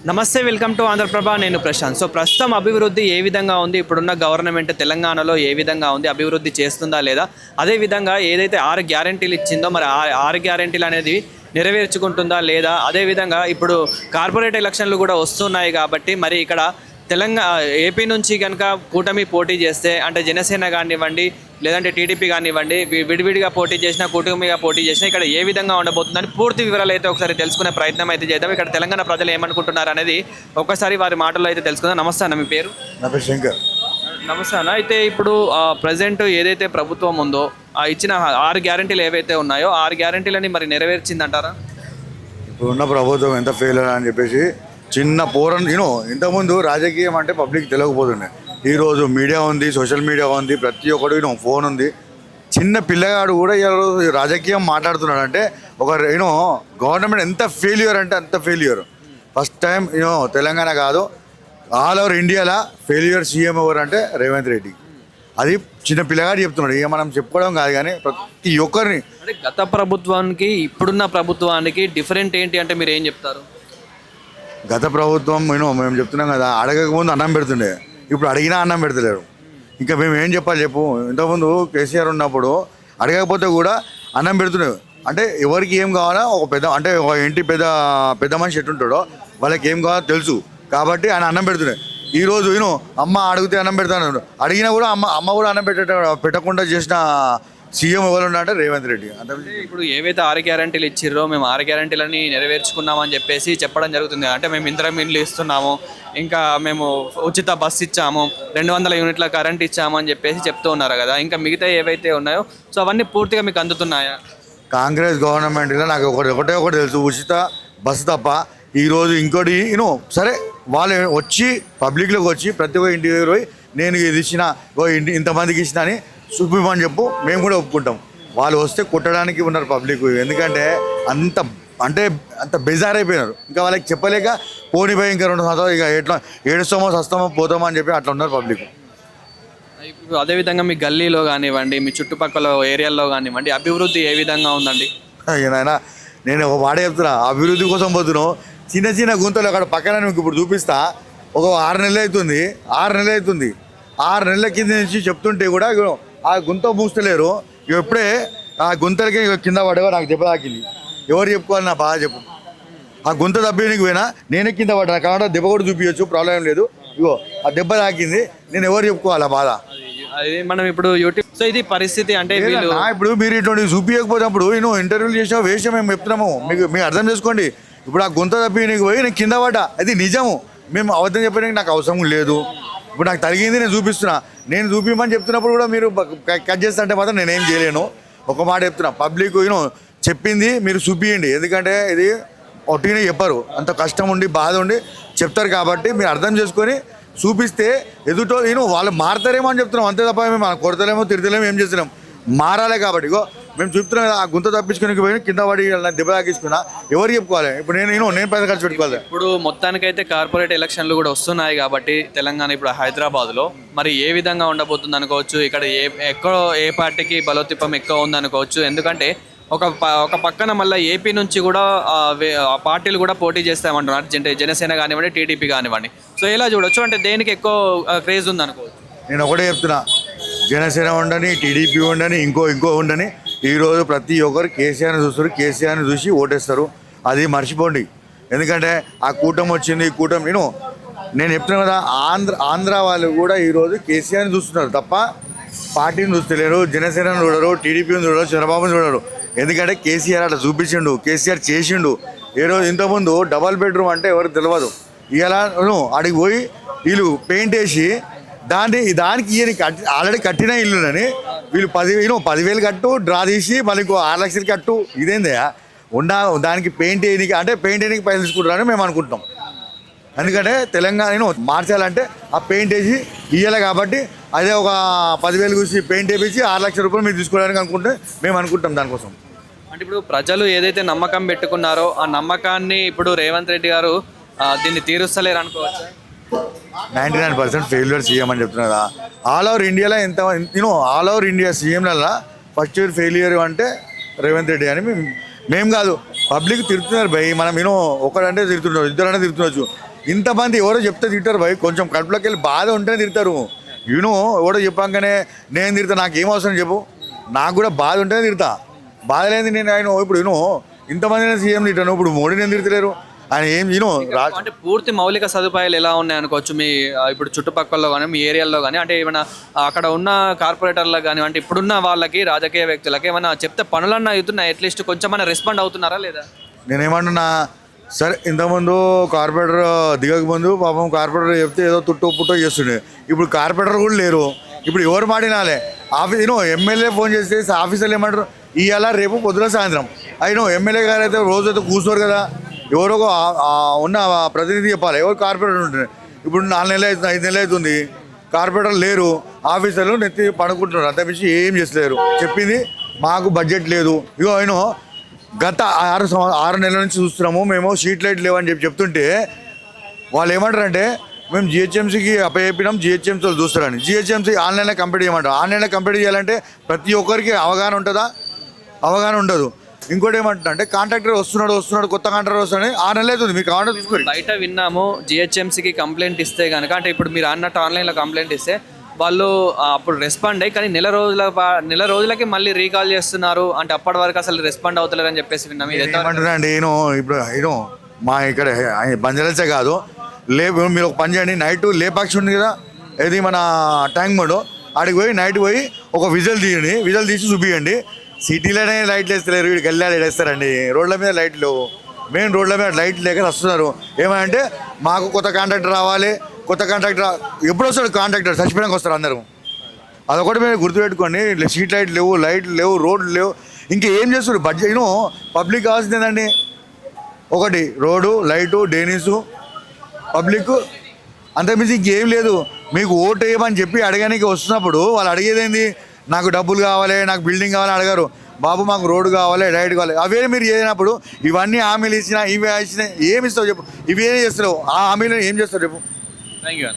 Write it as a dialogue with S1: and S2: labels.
S1: నమస్తే, welcome to Andhraprabha. నేను Prashanth. So ప్రస్తుతం అభివృద్ధి ఏ విధంగా ఉంది, ఇప్పుడున్న గవర్నమెంట్ తెలంగాణలో ఏ విధంగా ఉంది, అభివృద్ధి చేస్తుందా లేదా, అదేవిధంగా ఏదైతే 6 గ్యారెంటీలు ఇచ్చిందో మరి 6 గ్యారెంటీలు అనేది నెరవేర్చుకుంటుందా లేదా, అదేవిధంగా ఇప్పుడు కార్పొరేట్ ఎలక్షన్లు కూడా వస్తున్నాయి కాబట్టి మరి ఇక్కడ ఏపీ నుంచి కనుక కూటమి పోటీ చేస్తే అంటే జనసేన కానివ్వండి లేదంటే టీడీపీ కానివ్వండి విడివిడిగా పోటీ చేసినా కూటమిగా పోటీ చేసినా ఇక్కడ ఏ విధంగా ఉండబోతుందని పూర్తి వివరాలు అయితే ఒకసారి తెలుసుకునే ప్రయత్నం అయితే చేద్దాం. ఇక్కడ తెలంగాణ ప్రజలు ఏమనుకుంటున్నారు అనేది ఒక్కసారి వారి మాటల్లో అయితే తెలుసుకుందాం. నమస్తే అన్న, మీ పేరు?
S2: నా పేరు శంకర్.
S1: నమస్తే అన్న. అయితే ఇప్పుడు ప్రజెంట్ ఏదైతే ప్రభుత్వం ఉందో ఇచ్చిన 6 గ్యారెంటీలు ఏవైతే ఉన్నాయో 6 గ్యారెంటీలని మరి నెరవేర్చిందంటారా?
S2: ఇప్పుడు ఉన్న ప్రభుత్వం ఎంత ఫెయిల్ అని చెప్పేసి చిన్న పోరన్ ఇంతకుముందు రాజకీయం అంటే పబ్లిక్ తెలియకపోతుండే. ఈరోజు మీడియా ఉంది, సోషల్ మీడియా ఉంది, ప్రతి ఒక్కడు ఫోన్ ఉంది. చిన్న పిల్లగాడు కూడా ఈరోజు రాజకీయం మాట్లాడుతున్నాడు అంటే ఒక గవర్నమెంట్ ఎంత ఫెయిల్యూర్ అంటే అంత ఫెయిల్యూర్. ఫస్ట్ టైం తెలంగాణ కాదు ఆల్ ఓవర్ ఇండియాలో ఫెయిల్యూర్ సీఎం ఎవరు అంటే రేవంత్ రెడ్డి. అది చిన్న పిల్లగాడు చెప్తున్నాడు, ఇక మనం చెప్పుకోవడం కాదు కానీ ప్రతి ఒక్కరిని.
S1: అంటే గత ప్రభుత్వానికి ఇప్పుడున్న ప్రభుత్వానికి డిఫరెంట్ ఏంటి అంటే మీరు ఏం చెప్తారు?
S2: గత ప్రభుత్వం మేము చెప్తున్నాం కదా, అడగకముందు అన్నం పెడుతుండే, ఇప్పుడు అడిగినా అన్నం పెడతలేరు. ఇంకా మేము ఏం చెప్పాలి చెప్పు? ఇంతకుముందు కేసీఆర్ ఉన్నప్పుడు అడగకపోతే కూడా అన్నం పెడుతుండే. అంటే ఎవరికి ఏం కావాలో ఒక ఇంటి పెద్ద మనిషి ఎట్టుంటాడో వాళ్ళకి ఏం కావాలో తెలుసు కాబట్టి ఆయన అన్నం పెడుతుండే. ఈరోజు అమ్మ అడిగితే అన్నం పెడతాను, అడిగినా కూడా అమ్మ కూడా అన్నం పెట్టకుండా చేసిన సీఎం ఎవరు అంటే రేవంత్ రెడ్డి.
S1: అంటే ఇప్పుడు ఏవైతే 6 గ్యారెంటీలు ఇచ్చిర్రో మేము 6 గ్యారెంటీలని నెరవేర్చుకున్నామని చెప్పేసి చెప్పడం జరుగుతుంది. అంటే మేము ఇందిరమ్మ ఇండ్లు ఇస్తున్నాము, ఇంకా మేము ఉచిత బస్సు ఇచ్చాము, 200 యూనిట్ల కరెంట్ ఇచ్చాము అని చెప్పేసి చెప్తూ ఉన్నారు కదా. ఇంకా మిగతా ఏవైతే ఉన్నాయో సో అవన్నీ పూర్తిగా మీకు అందుతున్నాయా?
S2: కాంగ్రెస్ గవర్నమెంట్లో నాకు ఒకటే తెలుసు, ఉచిత బస్సు తప్ప. ఈరోజు ఇంకోటి సరే వాళ్ళు వచ్చి పబ్లిక్లోకి వచ్చి ప్రతి ఒక్క ఇంటి దగ్గర పోయి నేను ఇది ఇచ్చిన ఇంతమందికి ఇచ్చిన అని చూపిమని చెప్పు, మేము కూడా ఒప్పుకుంటాం. వాళ్ళు వస్తే కొట్టడానికి ఉన్నారు పబ్లిక్. ఎందుకంటే అంత బెజార్ అయిపోయినారు. ఇంకా వాళ్ళకి చెప్పలేక పోనీ ఇంకా 2 సంవత్సరాలు ఇక ఎట్లా ఏడుస్తామో సస్తామో పోతామో అని చెప్పి అట్లా ఉన్నారు పబ్లిక్.
S1: ఇప్పుడు అదేవిధంగా మీ గల్లీలో కానివ్వండి, మీ చుట్టుపక్కల ఏరియాల్లో కానివ్వండి అభివృద్ధి ఏ విధంగా ఉందండి?
S2: నాయన నేను ఒక మాట చెప్తున్నా, అభివృద్ధి కోసం పోతున్నావు. చిన్న గుంతలు అక్కడ పక్కన మీకు ఇప్పుడు చూపిస్తా. ఒక 6 నెలలు అవుతుంది 6 నెలల కింద నుంచి చెప్తుంటే కూడా ఆ గుంత మూస్తలేరు. ఎప్పుడే ఆ గుంతలకి కింద పడేవో నాకు దెబ్బ తాకింది. ఎవరు చెప్పుకోవాలి నా బాధ చెప్పు? ఆ గుంత దెబ్బకి పోయినా నేనే కింద పడ్డా కాబట్టి దెబ్బ కూడా చూపించచ్చు, ప్రాబ్లం లేదు. ఇగో ఆ దెబ్బ తాకింది, నేను ఎవరు చెప్పుకోవాలి ఆ బాధ?
S1: అది మనం ఇప్పుడు యూట్యూబ్. సో ఇది పరిస్థితి. అంటే
S2: ఇప్పుడు మీరు ఇటువంటి చూపించకపోయినప్పుడు ఇంటర్వ్యూలు చేసిన వేస్ట్ మేము చెప్తున్నాము. మీకు అర్థం చేసుకోండి. ఇప్పుడు ఆ గుంత తప్పి పోయి నేను కింద పడ్డా, అది నిజము. మేము అబద్ధం చెప్పడానికి నాకు అవసరం లేదు. ఇప్పుడు నాకు తగిలింది నేను చూపిస్తున్నా. నేను చూపించమని చెప్తున్నప్పుడు కూడా మీరు కట్ చేస్తుంటే మాత్రం నేనేం చేయలేను. ఒక మాట చెప్తున్నా, పబ్లిక్ చెప్పింది మీరు చూపియండి. ఎందుకంటే ఇది ఒట్టినే చెప్పరు, అంత కష్టం ఉండి బాధ ఉండి చెప్తారు కాబట్టి మీరు అర్థం చేసుకొని చూపిస్తే ఎదుటో వాళ్ళు మారతారేమో అని చెప్తున్నాం. అంతే తప్ప మేము కొడతలేమో తిడతలేమో ఏం చేస్తున్నాం, మారాలే కాబట్టి. ఇగో మేము చెప్తున్నాం, ఆ గుంత తప్పించుకుని పోయి కింద పడి దెబ్బ తాకించుకున్నా ఎవరు చెప్పుకోవాలి? ఇప్పుడు నేను పైసలు ఖర్చు పెట్టుకోవాలి.
S1: ఇప్పుడు మొత్తానికైతే కార్పొరేట్ ఎలక్షన్లు కూడా వస్తున్నాయి కాబట్టి తెలంగాణ ఇప్పుడు హైదరాబాద్లో మరి ఏ విధంగా ఉండబోతుంది అనుకోవచ్చు? ఇక్కడ ఏ పార్టీకి బలోత్తిపం ఎక్కువ ఉంది అనుకోవచ్చు? ఎందుకంటే ఒక పక్కన మళ్ళీ ఏపీ నుంచి కూడా పార్టీలు కూడా పోటీ చేస్తామంటున్నారు, జనసేన కానివ్వండి టీడీపీ కానివ్వండి. సో ఎలా చూడొచ్చు? అంటే దేనికి ఎక్కువ క్రేజ్ ఉంది అనుకోవచ్చు?
S2: నేను ఒకటే చెప్తున్నా, జనసేన ఉండని, టీడీపీ ఉండని, ఇంకో ఉండని, ఈరోజు ప్రతి ఒక్కరు కేసీఆర్ని చూస్తారు, కేసీఆర్ని చూసి ఓటేస్తారు. అది మర్చిపోండి. ఎందుకంటే ఆ కూటమి వచ్చింది, ఈ కూటమి నేను చెప్తున్నా కదా, ఆంధ్ర వాళ్ళు కూడా ఈరోజు కేసీఆర్ని చూస్తున్నారు తప్ప పార్టీని చూస్తలేరు. జనసేనని చూడరు, టీడీపీని చూడరు, చంద్రబాబుని చూడరు. ఎందుకంటే కేసీఆర్ అట్లా చూపించిండు, కేసీఆర్ చేసిండు. ఈరోజు ఇంతకుముందు డబల్ బెడ్రూమ్ అంటే ఎవరికి తెలియదు. ఇలా అడిగి పోయి వీళ్ళు పెయింట్ వేసి దానికి ఆల్రెడీ కట్టిన ఇల్లునని వీళ్ళు 10,000 కట్టు డ్రా తీసి మళ్ళీ 6 లక్షలు కట్టు. ఇదేందయ్యా దానికి పెయింట్ వేయడానికి అంటే పెయింట్ వేయడానికి పైసలు తీసుకుంటారని మేము అనుకుంటాం. ఎందుకంటే తెలంగాణ మార్చాలంటే ఆ పెయింట్ వేసి ఇయ్యాలి కాబట్టి అదే ఒక 10,000 కూసి పెయింట్ వేయించి 6 లక్షల రూపాయలు మీరు తీసుకోవడానికి అనుకుంటే మేము అనుకుంటాం దానికోసం.
S1: అంటే ఇప్పుడు ప్రజలు ఏదైతే నమ్మకం పెట్టుకున్నారో ఆ నమ్మకాన్ని ఇప్పుడు రేవంత్ రెడ్డి గారు దీన్ని తీరుస్తలేరు అనుకోవచ్చు.
S2: 99% ఫెయిల్యూర్ సీఎం అని చెప్తున్నా. ఆల్ ఓవర్ ఇండియాలో ఆల్ ఓవర్ ఇండియా సీఎంలలో ఫస్ట్ ఇయర్ ఫెయిల్యూర్ అంటే రేవంత్ రెడ్డి అని మేము కాదు, పబ్లిక్ తిడుతున్నారు భయ్, మనం యూనో ఒకడంటే తిడుతుండొచ్చు, ఇద్దరంటే తిడుతుండొచ్చు, ఇంతమంది ఎవరో చెప్తే తింటారు భయ్. కొంచెం కడుపులోకి వెళ్ళి బాధ ఉంటేనే తిడతారు. యూనో ఎవడో చెప్పాకనే నేను తిడతా, నాకు ఏం అవసరం చెప్పు, నాకు కూడా బాధ ఉంటేనే తిడతా. బాధ లేని నేను ఆయన ఇప్పుడు యూనో ఇంతమంది సీఎం తిట్టాను, ఇప్పుడు మోడీ నేను తిడతలేరు ఆయన ఏం యూనో
S1: అంటే పూర్తి మౌలిక సదుపాయాలు ఎలా ఉన్నాయి అనుకోవచ్చు మీ ఇప్పుడు చుట్టుపక్కల కానీ మీ ఏరియాలో కానీ, అంటే ఏమైనా అక్కడ ఉన్న కార్పొరేటర్లకు కానీ, అంటే ఇప్పుడున్న వాళ్ళకి రాజకీయ వ్యక్తులకి ఏమైనా చెప్తే పనులన్నా అవుతున్నాయి, అట్లీస్ట్ కొంచెం రెస్పాండ్ అవుతున్నారా లేదా?
S2: నేనేమంటున్నా, సరే ఇంతకుముందు కార్పొరేటర్ దిగక ముందు పాపం కార్పొరేటర్ చెప్తే ఏదో తుట్టో పుట్టో చేస్తుండే, ఇప్పుడు కార్పొరేటర్ కూడా లేరు. ఇప్పుడు ఎవరు మాడినాలే ఆఫీస్ యూనో ఎమ్మెల్యే ఫోన్ చేస్తే ఆఫీసర్లు ఏమంటారు, ఇవాళ రేపు పొద్దున సాయంత్రం అయినో ఎమ్మెల్యే గారు అయితే రోజు అయితే కూర్చోరు కదా, ఎవరో ఉన్న ప్రతినిధి చెప్పాలి, ఎవరు కార్పొరేటర్ ఉంటుంది. ఇప్పుడు 4 నెలలు అవుతుంది, 5 నెలలు అవుతుంది, కార్పొరేటర్ లేరు, ఆఫీసర్లు నెత్తి పడుకుంటున్నారు, అంతమించి ఏం చేస్తలేరు. చెప్పింది మాకు బడ్జెట్ లేదు, ఇగో అయినో గత 6 నెలల నుంచి చూస్తున్నాము మేము, స్ట్రీట్ లైట్ లేవని చెప్తుంటే వాళ్ళు ఏమంటారంటే మేము జిహెచ్ఎంసీకి అప్పచెప్పినాం, జిహెచ్ఎంసీ వాళ్ళు చూస్తారని. జిహెచ్ఎంసీ ఆన్లైన్లో కంప్లీట్ చేయమంటారు. ఆన్లైన్లో కంప్లీట్ చేయాలంటే ప్రతి ఒక్కరికి అవగాహన ఉంటుందా? అవగాహన ఉండదు. ఇంకోటి ఏమంటున్నా అంటే కాంట్రాక్టర్ వస్తున్నాడు, కొత్త కాంట్రాక్టర్ వస్తున్నాడు, 6 నెలలు అవుతుంది, మీకు కావాలంటే చూసుకోండి.
S1: బయట విన్నాము జిహెచ్ఎంసీకి కంప్లైంట్ ఇస్తే కనుక, అంటే ఇప్పుడు మీరు అన్నట్టు ఆన్లైన్లో కంప్లైంట్ ఇస్తే వాళ్ళు అప్పుడు రెస్పాండ్ అయ్యి, కానీ నెల రోజులకి మళ్ళీ రీకాల్ చేస్తున్నారు, అంటే అప్పటి వరకు అసలు రెస్పాండ్ అవుతలేరు అని చెప్పేసి విన్నాము. ఇది ఎంత
S2: ఏమంటున్నా అండి, ఇప్పుడు మా ఇక్కడ బంజారాసే కాదు, మీరు ఒక పని చేయండి, నైట్ లేపాక్షి ఉంది కదా, ఇది మన ట్యాంక్ బండ్, ఆడికి పోయి నైట్ పోయి ఒక విజల్ తీయండి, విజల్ తీసి చూపించండి. సిటీలోనే లైట్లు వేస్తలేరు, వీడికి వెళ్ళాలి వేస్తారండి, రోడ్ల మీద లైట్లు లేవు, మెయిన్ రోడ్ల మీద లైట్లు లేక వస్తున్నారు. ఏమంటే మాకు కొత్త కాంట్రాక్టర్ రావాలి, కొత్త కాంట్రాక్టర్ ఎప్పుడు వస్తాడు, కాంట్రాక్టర్ చచ్చిపోయాక వస్తారు అందరూ. అదొకటి మీరు గుర్తుపెట్టుకోండి, స్ట్రీట్ లైట్లు లేవు, రోడ్లు లేవు, ఇంకా ఏం చేస్తారు బడ్జెట్. పబ్లిక్ కావాల్సింది ఏంటండి, ఒకటి రోడ్డు, లైటు, డ్రైనేజు, పబ్లిక్, అంతకుమించి ఇంకేం లేదు. మీకు ఓటు వేయమని చెప్పి అడగడానికి వస్తున్నప్పుడు వాళ్ళు అడిగేది ఏంది, నాకు డబ్బులు కావాలి, నాకు బిల్డింగ్ కావాలని అడగారు. బాబు మాకు రోడ్డు కావాలి, లైట్ కావాలి, అవే మీరు చేయనప్పుడు ఇవన్నీ హామీలు ఇచ్చినా, ఇవి ఇచ్చినా ఏమి ఇస్తావు చెప్పు, ఇవి ఏం చేస్తావు, ఆ హామీలు ఏం చేస్తావు చెప్పు.
S1: Thank you.